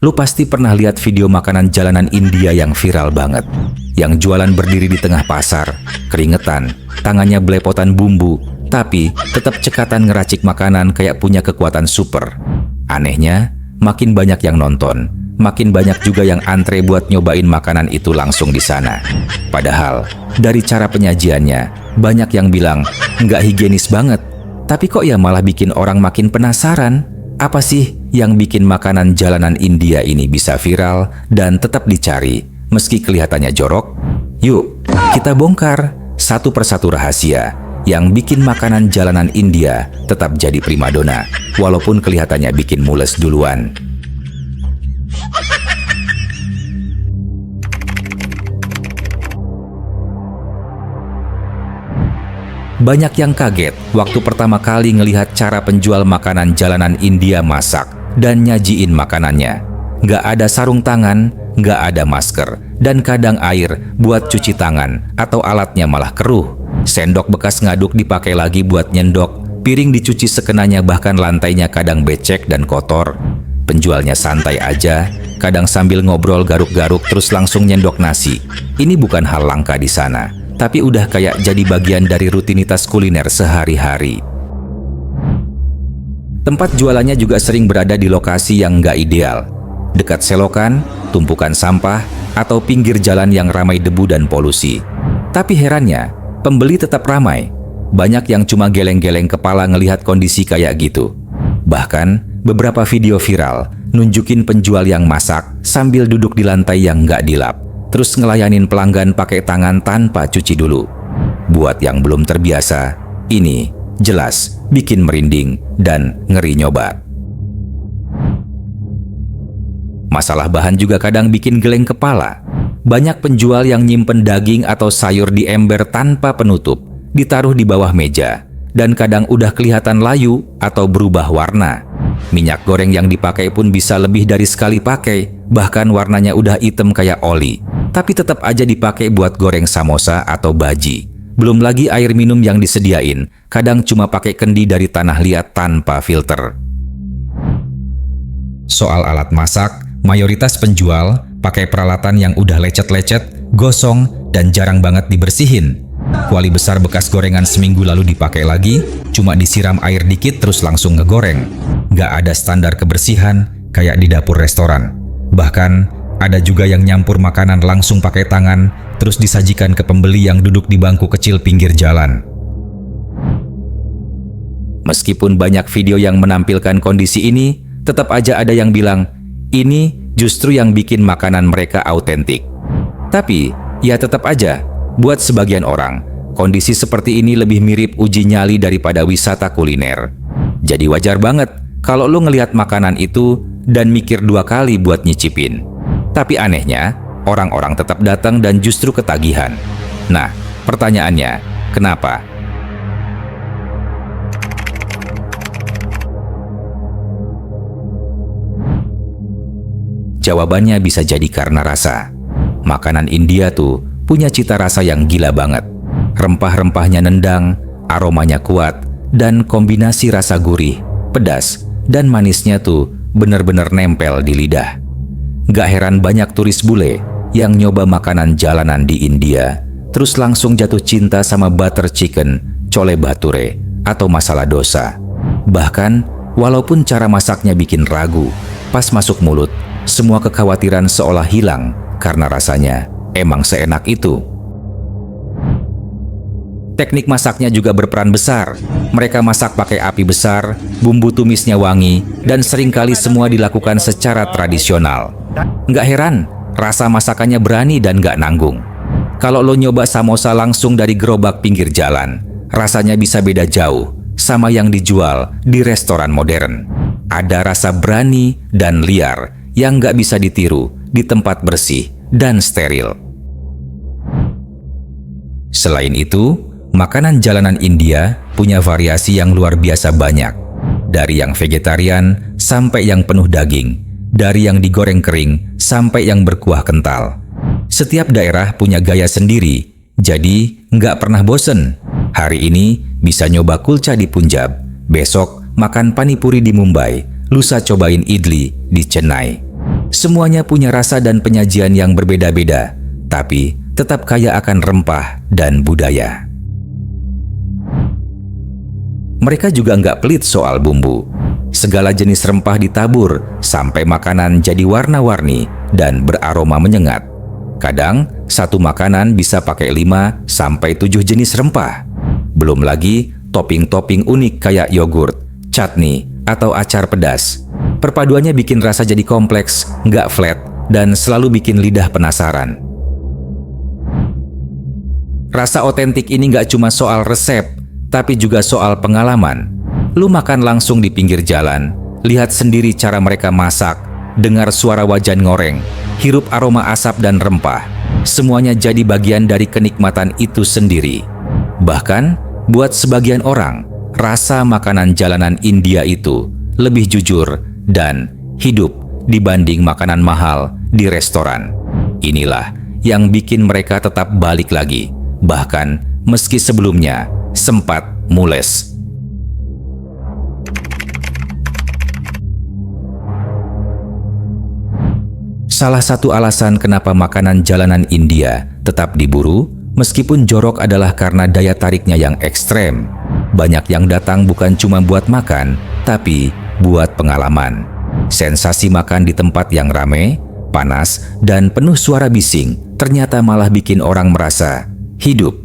Lu pasti pernah lihat video makanan jalanan India yang viral banget. Yang jualan berdiri di tengah pasar, keringetan, tangannya belepotan bumbu, tapi tetap cekatan ngeracik makanan kayak punya kekuatan super. Anehnya, makin banyak yang nonton, makin banyak juga yang antre buat nyobain makanan itu langsung di sana. Padahal, dari cara penyajiannya, banyak yang bilang nggak higienis banget. Tapi kok ya malah bikin orang makin penasaran? Apa sih yang bikin makanan jalanan India ini bisa viral dan tetap dicari meski kelihatannya jorok? Yuk, kita bongkar satu persatu rahasia yang bikin makanan jalanan India tetap jadi primadona, walaupun kelihatannya bikin mules duluan. Banyak yang kaget waktu pertama kali ngelihat cara penjual makanan jalanan India masak dan nyajiin makanannya. Nggak ada sarung tangan, nggak ada masker, dan kadang air buat cuci tangan atau alatnya malah keruh. Sendok bekas ngaduk dipakai lagi buat nyendok, piring dicuci sekenanya, bahkan lantainya kadang becek dan kotor. Penjualnya santai aja, kadang sambil ngobrol garuk-garuk terus langsung nyendok nasi. Ini bukan hal langka di sana, tapi udah kayak jadi bagian dari rutinitas kuliner sehari-hari. Tempat jualannya juga sering berada di lokasi yang nggak ideal. Dekat selokan, tumpukan sampah, atau pinggir jalan yang ramai debu dan polusi. Tapi herannya, pembeli tetap ramai. Banyak yang cuma geleng-geleng kepala ngelihat kondisi kayak gitu. Bahkan, beberapa video viral nunjukin penjual yang masak sambil duduk di lantai yang nggak dilap, terus ngelayanin pelanggan pakai tangan tanpa cuci dulu. Buat yang belum terbiasa, ini jelas bikin merinding dan ngeri nyoba. Masalah bahan juga kadang bikin geleng kepala. Banyak penjual yang nyimpen daging atau sayur di ember tanpa penutup, ditaruh di bawah meja, dan kadang udah kelihatan layu atau berubah warna. Minyak goreng yang dipakai pun bisa lebih dari sekali pakai, bahkan warnanya udah hitam kayak oli, tapi tetap aja dipakai buat goreng samosa atau baji. Belum lagi air minum yang disediain, kadang cuma pakai kendi dari tanah liat tanpa filter. Soal alat masak, mayoritas penjual pakai peralatan yang udah lecet-lecet, gosong, dan jarang banget dibersihin. Kuali besar bekas gorengan seminggu lalu dipakai lagi, cuma disiram air dikit terus langsung ngegoreng. Nggak ada standar kebersihan kayak di dapur restoran. Bahkan, ada juga yang nyampur makanan langsung pakai tangan, terus disajikan ke pembeli yang duduk di bangku kecil pinggir jalan. Meskipun banyak video yang menampilkan kondisi ini, tetap aja ada yang bilang, ini justru yang bikin makanan mereka autentik. Tapi, ya tetap aja, buat sebagian orang, kondisi seperti ini lebih mirip uji nyali daripada wisata kuliner. Jadi wajar banget kalau lo ngelihat makanan itu dan mikir dua kali buat nyicipin. Tapi anehnya, orang-orang tetap datang dan justru ketagihan. Nah, pertanyaannya, kenapa? Jawabannya bisa jadi karena rasa. Makanan India tuh punya cita rasa yang gila banget. Rempah-rempahnya nendang, aromanya kuat, dan kombinasi rasa gurih, pedas, dan manisnya tuh bener-bener nempel di lidah. Gak heran banyak turis bule yang nyoba makanan jalanan di India, terus langsung jatuh cinta sama butter chicken, chole bhature, atau masala dosa. Bahkan, walaupun cara masaknya bikin ragu, pas masuk mulut, semua kekhawatiran seolah hilang karena rasanya emang seenak itu. Teknik masaknya juga berperan besar. Mereka masak pakai api besar, bumbu tumisnya wangi, dan seringkali semua dilakukan secara tradisional. Nggak heran, rasa masakannya berani dan nggak nanggung. Kalau lo nyoba samosa langsung dari gerobak pinggir jalan, rasanya bisa beda jauh sama yang dijual di restoran modern. Ada rasa berani dan liar yang nggak bisa ditiru di tempat bersih dan steril. Selain itu, makanan jalanan India punya variasi yang luar biasa banyak. Dari yang vegetarian sampai yang penuh daging, dari yang digoreng kering sampai yang berkuah kental. Setiap daerah punya gaya sendiri, jadi nggak pernah bosen. Hari ini bisa nyoba kulcha di Punjab, besok makan panipuri di Mumbai, lusa cobain idli di Chennai. Semuanya punya rasa dan penyajian yang berbeda-beda, tapi tetap kaya akan rempah dan budaya. Mereka juga nggak pelit soal bumbu. Segala jenis rempah ditabur sampai makanan jadi warna-warni dan beraroma menyengat. Kadang, satu makanan bisa pakai 5-7 jenis rempah. Belum lagi topping-topping unik kayak yogurt, chutney, atau acar pedas. Perpaduannya bikin rasa jadi kompleks, nggak flat, dan selalu bikin lidah penasaran. Rasa otentik ini nggak cuma soal resep, tapi juga soal pengalaman. Lu makan langsung di pinggir jalan, lihat sendiri cara mereka masak, dengar suara wajan ngoreng, hirup aroma asap dan rempah. Semuanya jadi bagian dari kenikmatan itu sendiri. Bahkan, buat sebagian orang, rasa makanan jalanan India itu lebih jujur dan hidup dibanding makanan mahal di restoran. Inilah yang bikin mereka tetap balik lagi, bahkan meski sebelumnya sempat mules. Salah satu alasan kenapa makanan jalanan India tetap diburu, meskipun jorok, adalah karena daya tariknya yang ekstrem. Banyak yang datang bukan cuma buat makan, tapi buat pengalaman. Sensasi makan di tempat yang ramai, panas, dan penuh suara bising ternyata malah bikin orang merasa hidup.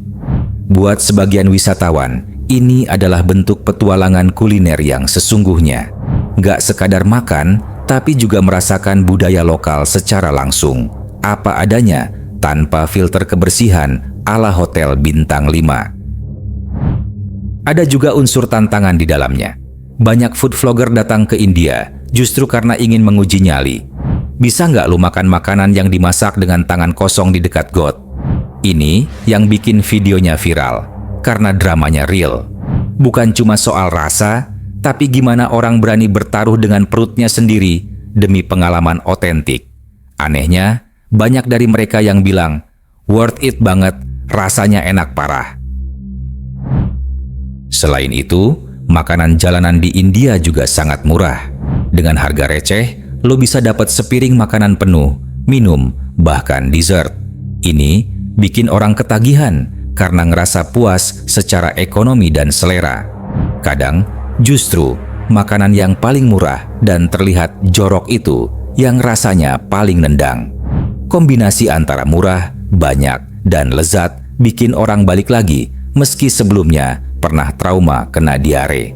Buat sebagian wisatawan, ini adalah bentuk petualangan kuliner yang sesungguhnya. Gak sekadar makan, tapi juga merasakan budaya lokal secara langsung, apa adanya, tanpa filter kebersihan ala hotel bintang 5. Ada juga unsur tantangan di dalamnya. Banyak food vlogger datang ke India justru karena ingin menguji nyali. Bisa nggak lu makan makanan yang dimasak dengan tangan kosong di dekat got? Ini yang bikin videonya viral, karena dramanya real. Bukan cuma soal rasa, tapi gimana orang berani bertaruh dengan perutnya sendiri demi pengalaman otentik. Anehnya, banyak dari mereka yang bilang, worth it banget, rasanya enak parah. Selain itu, makanan jalanan di India juga sangat murah. Dengan harga receh, lo bisa dapat sepiring makanan penuh, minum, bahkan dessert. Ini bikin orang ketagihan karena ngerasa puas secara ekonomi dan selera. Kadang, justru makanan yang paling murah dan terlihat jorok itu yang rasanya paling nendang. Kombinasi antara murah, banyak, dan lezat bikin orang balik lagi meski sebelumnya pernah trauma kena diare.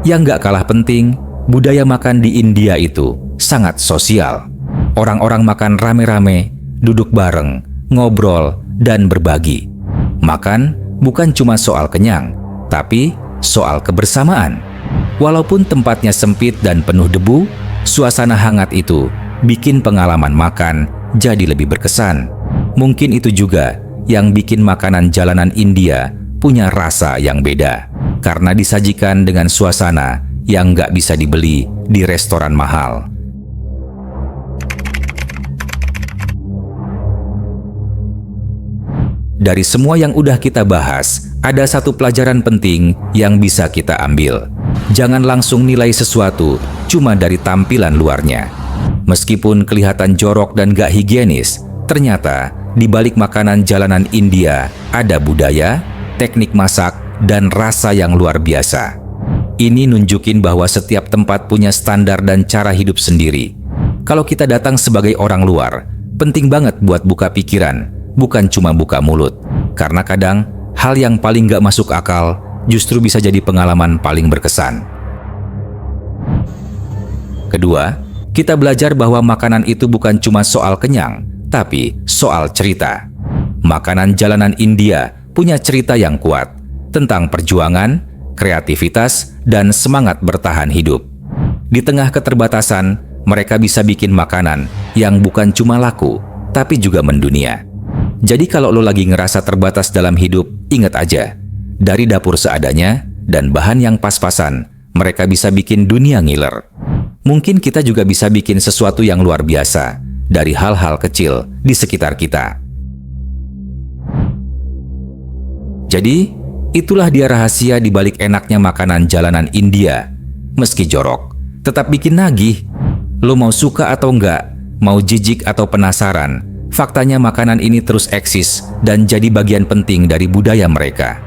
Yang gak kalah penting, budaya makan di India itu sangat sosial. Orang-orang makan rame-rame, duduk bareng, ngobrol, dan berbagi. Makan bukan cuma soal kenyang, tapi soal kebersamaan. Walaupun tempatnya sempit dan penuh debu, suasana hangat itu bikin pengalaman makan jadi lebih berkesan. Mungkin itu juga yang bikin makanan jalanan India punya rasa yang beda, karena disajikan dengan suasana yang nggak bisa dibeli di restoran mahal. Dari semua yang udah kita bahas, ada satu pelajaran penting yang bisa kita ambil. Jangan langsung nilai sesuatu cuma dari tampilan luarnya. Meskipun kelihatan jorok dan gak higienis, ternyata di balik makanan jalanan India ada budaya, teknik masak, dan rasa yang luar biasa. Ini nunjukin bahwa setiap tempat punya standar dan cara hidup sendiri. Kalau kita datang sebagai orang luar, penting banget buat buka pikiran, bukan cuma buka mulut. Karena kadang, hal yang paling gak masuk akal justru bisa jadi pengalaman paling berkesan. Kedua, kita belajar bahwa makanan itu bukan cuma soal kenyang, tapi soal cerita. Makanan jalanan India punya cerita yang kuat tentang perjuangan, kreativitas, dan semangat bertahan hidup. Di tengah keterbatasan, mereka bisa bikin makanan yang bukan cuma laku, tapi juga mendunia. Jadi kalau lo lagi ngerasa terbatas dalam hidup, ingat aja, dari dapur seadanya dan bahan yang pas-pasan, mereka bisa bikin dunia ngiler. Mungkin kita juga bisa bikin sesuatu yang luar biasa dari hal-hal kecil di sekitar kita. Jadi, itulah dia rahasia di balik enaknya makanan jalanan India. Meski jorok, tetap bikin nagih. Lo mau suka atau enggak, mau jijik atau penasaran, faktanya makanan ini terus eksis dan jadi bagian penting dari budaya mereka.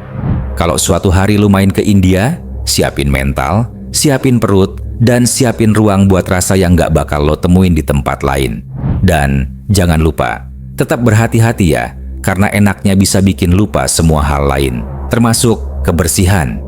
Kalau suatu hari lo main ke India, siapin mental, siapin perut, dan siapin ruang buat rasa yang nggak bakal lo temuin di tempat lain. Dan jangan lupa, tetap berhati-hati ya, karena enaknya bisa bikin lupa semua hal lain, termasuk kebersihan.